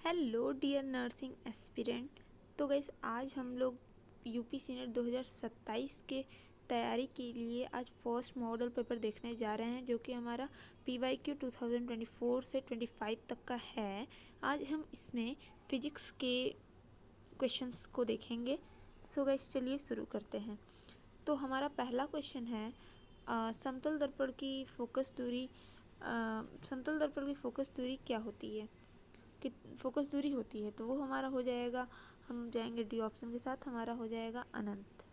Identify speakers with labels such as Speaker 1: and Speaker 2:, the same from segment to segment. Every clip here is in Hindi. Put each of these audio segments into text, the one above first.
Speaker 1: Hello dear nursing aspirant. तो गाइस आज हम लोग यूपी सीनेट 2027 के तैयारी के लिए आज फर्स्ट मॉडल पेपर देखने जा रहे हैं, जो कि हमारा PYQ 2024 से 25 तक का है। आज हम इसमें फिजिक्स के क्वेश्चंस को देखेंगे। सो गाइस चलिए शुरू करते हैं। तो हमारा पहला क्वेश्चन है समतल दर्पण की फोकस दूरी क्या होती है, कि फोकस दूरी होती है। तो वो हमारा हो जाएगा, हम जाएंगे डी ऑप्शन के साथ, हमारा हो जाएगा अनंत।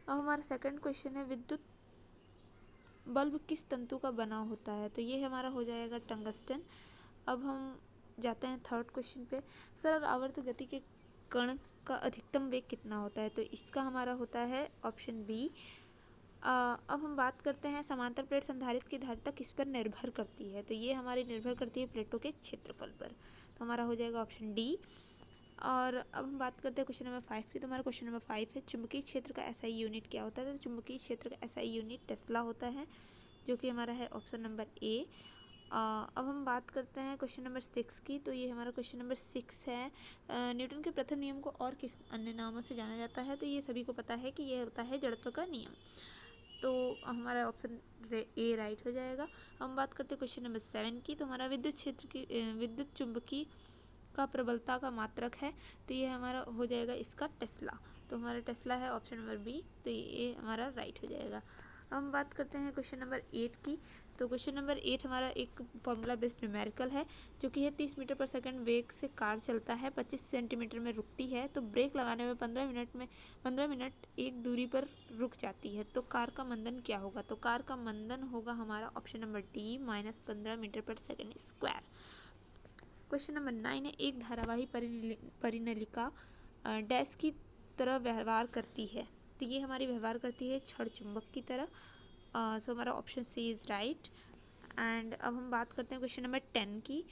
Speaker 1: अब हमारा सेकंड क्वेश्चन है विद्युत बल्ब किस तंतु का बना होता है। तो ये हमारा हो जाएगा टंगस्टन। अब हम जाते हैं थर्ड क्वेश्चन पे। सरल आवर्त गति के कण का अधिकतम वेग कितना होता है। तो इसका हमारा होता है ऑप्शन बी। अब हम बात करते हैं समांतर प्लेट संधारित्र की धारिता किस पर निर्भर करती है। तो ये हमारी निर्भर करती है प्लेटों के क्षेत्रफल पर। तो हमारा हो जाएगा ऑप्शन डी। और अब हम बात करते हैं क्वेश्चन नंबर 5 की। तो हमारा क्वेश्चन नंबर 5 है चुंबकीय क्षेत्र का SI यूनिट क्या होता है। तो चुंबकीय क्षेत्र का SI यूनिट टेस्ला होता है, जो कि हमारा है ऑप्शन नंबर ए। अब हम बात करते हैं क्वेश्चन नंबर 6 की। तो ये हमारा क्वेश्चन नंबर 6 है न्यूटन के प्रथम नियम को और किस अन्य नामों से जाना जाता है। तो ये सभी को पता है कि ये होता है जड़त्व का नियम। तो हमारा ऑप्शन ए राइट हो जाएगा। हम बात करते हैं क्वेश्चन नंबर 7 की। तो हमारा विद्युत क्षेत्र की विद्युत चुंबकीय का प्रबलता का मात्रक है। तो ये हमारा हो जाएगा इसका टेस्ला। तो हमारा टेस्ला है ऑप्शन नंबर बी। तो ये हमारा राइट हो जाएगा। हम बात करते हैं क्वेश्चन नंबर 8 की। तो क्वेश्चन नंबर 8 हमारा एक फॉर्मूला बेस्ड न्यूमेरिकल है, जो कि है 30 मीटर पर सेकंड वेग से कार चलता है, 25 सेंटीमीटर में रुकती है। तो ब्रेक लगाने में 15 मिनट एक दूरी पर रुक जाती है। तो कार का मंदन क्या होगा। तो कार का मंदन होगा हमारा ऑप्शन नंबर डी -15 मीटर पर सेकंड स्क्वायर। क्वेश्चन नंबर 9 है एक धारावाही परिनलिका डैश की तरह व्यवहार करती है। तो ये हमारी व्यवहार करती है छड़ चुंबक की तरह। सो हमारा option C is right. And अब हम बात करते हैं क्वेश्चन नंबर 10 की।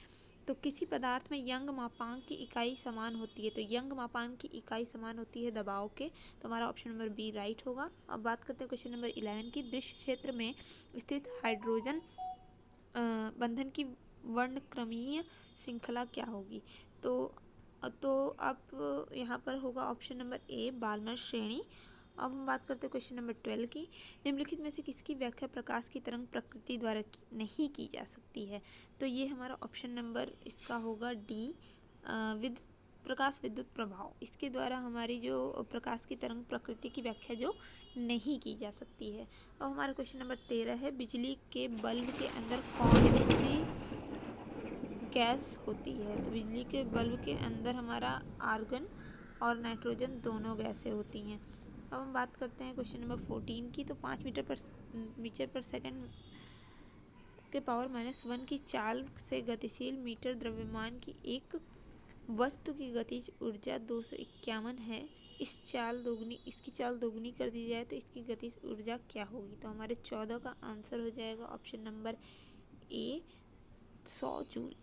Speaker 1: तो किसी पदार्थ में यंग मापांक की इकाई समान होती है। तो यंग मापांक की इकाई समान होती है दबाव के। तो हमारा ऑप्शन नंबर बी राइट होगा। अब बात करते हैं क्वेश्चन नंबर 11 की। दृश्य क्षेत्र में स्थित हाइड्रोजन बंधन की वर्णक्रमीय श्रृंखला क्या होगी। तो अब यहाँ पर होगा ऑप्शन नंबर ए बाल्मर श्रेणी। अब हम बात करते हैं क्वेश्चन नंबर 12 की। निम्नलिखित में से किसकी व्याख्या प्रकाश की तरंग प्रकृति द्वारा नहीं की जा सकती है। तो ये हमारा ऑप्शन नंबर इसका होगा डी प्रकाश विद्युत प्रभाव। इसके द्वारा हमारी जो प्रकाश की तरंग प्रकृति की व्याख्या जो नहीं की जा सकती है। अब हमारा क्वेश्चन नंबर 13 है बिजली के बल्ब के अंदर कौन सी गैस होती है। तो बिजली के बल्ब के अंदर हमारा आर्गन और नाइट्रोजन दोनों गैसें होती हैं। अब हम बात करते हैं क्वेश्चन नंबर 14 की। तो 5 मीटर पर सेकंड के पावर -1 की चाल से गतिशील मीटर द्रव्यमान की एक वस्तु की गतिज ऊर्जा 251 है। इसकी चाल दोगुनी कर दी जाए तो इसकी गतिज ऊर्जा क्या होगी। तो हमारे 14 का आंसर हो जाएगा ऑप्शन नंबर ए 100 जूल।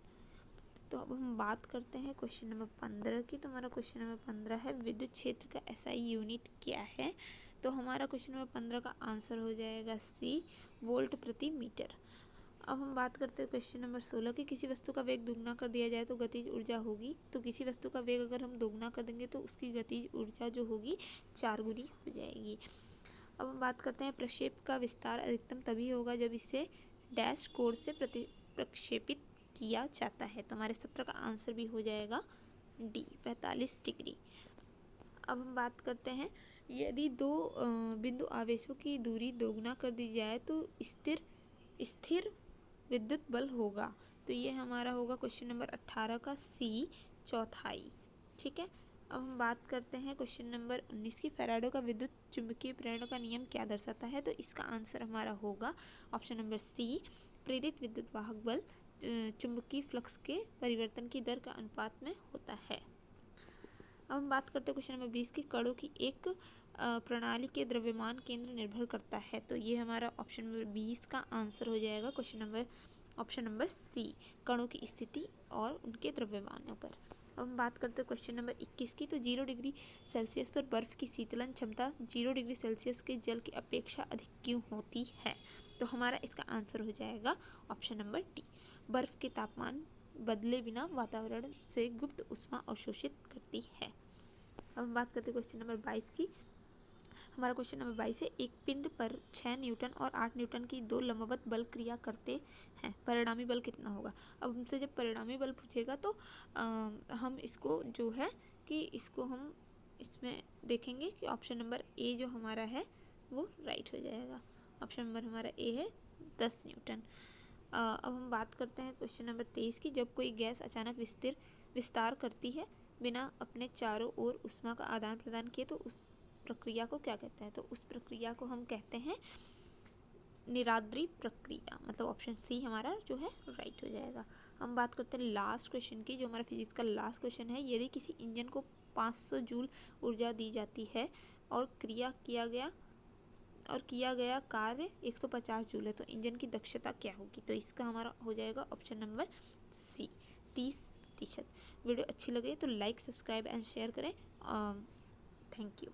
Speaker 1: तो अब हम बात करते हैं क्वेश्चन नंबर 15 की। तो हमारा क्वेश्चन नंबर 15 है विद्युत क्षेत्र का SI यूनिट क्या है। तो हमारा क्वेश्चन नंबर 15 का आंसर हो जाएगा सी वोल्ट प्रति मीटर। अब हम बात करते हैं क्वेश्चन नंबर 16 की। किसी वस्तु का वेग दुगना कर दिया जाए तो गतिज ऊर्जा होगी। तो किसी वस्तु का वेग अगर हम दोगुना कर देंगे तो उसकी गतिज ऊर्जा जो होगी 4 गुनी हो जाएगी। अब हम बात करते हैं प्रक्षेप का विस्तार अधिकतम तभी होगा जब इसे डैश कोण से प्रक्षेपित किया जाता है। तो हमारे 17 का आंसर भी हो जाएगा डी 45 डिग्री। अब हम बात करते हैं यदि दो बिंदु आवेशों की दूरी दोगुना कर दी जाए तो स्थिर विद्युत बल होगा। तो ये हमारा होगा क्वेश्चन नंबर 18 का सी चौथाई। ठीक है। अब हम बात करते हैं क्वेश्चन नंबर 19 की। फैराडे का विद्युत चुंबकीय प्रेरण का नियम क्या दर्शाता है। तो इसका आंसर हमारा होगा ऑप्शन नंबर सी प्रेरित विद्युत वाहक बल चुंबकीय फ्लक्स के परिवर्तन की दर का अनुपात में होता है। अब हम बात करते हैं क्वेश्चन नंबर 20 की। कणों की एक प्रणाली के द्रव्यमान केंद्र निर्भर करता है। तो ये हमारा ऑप्शन नंबर 20 का आंसर हो जाएगा ऑप्शन नंबर सी कणों की स्थिति और उनके द्रव्यमानों पर। अब हम बात करते हैं क्वेश्चन नंबर 21 की। तो 0 डिग्री सेल्सियस पर बर्फ की शीतलन क्षमता 0 डिग्री सेल्सियस के जल की अपेक्षा अधिक क्यों होती है। तो हमारा इसका आंसर हो जाएगा ऑप्शन नंबर डी बर्फ के तापमान बदले बिना वातावरण से गुप्त ऊष्मा अवशोषित करती है। अब हम बात करते हैं क्वेश्चन नंबर 22 की। हमारा क्वेश्चन नंबर 22 है, एक पिंड पर 6 न्यूटन और 8 न्यूटन की दो लंबवत बल क्रिया करते हैं, परिणामी बल कितना होगा। अब हमसे जब परिणामी बल पूछेगा तो हम इसको जो है कि इसको हम इसमें देखेंगे कि ऑप्शन नंबर ए जो हमारा है वो राइट हो जाएगा। ऑप्शन नंबर हमारा ए है 10 न्यूटन। अब हम बात करते हैं क्वेश्चन नंबर 23 की। जब कोई गैस अचानक विस्तार करती है बिना अपने चारों ओर ऊष्मा का आदान प्रदान किए तो उस प्रक्रिया को क्या कहते हैं। तो उस प्रक्रिया को हम कहते हैं निराद्री प्रक्रिया, मतलब ऑप्शन सी हमारा जो है राइट हो जाएगा। हम बात करते हैं लास्ट क्वेश्चन की, जो हमारा फिजिक्स का लास्ट क्वेश्चन है। यदि किसी इंजन को 500 जूल ऊर्जा दी जाती है और किया गया कार्य 150 जूल है तो इंजन की दक्षता क्या होगी। तो इसका हमारा हो जाएगा ऑप्शन नंबर सी 30%। वीडियो अच्छी लगे तो लाइक, सब्सक्राइब एंड शेयर करें। Thank you.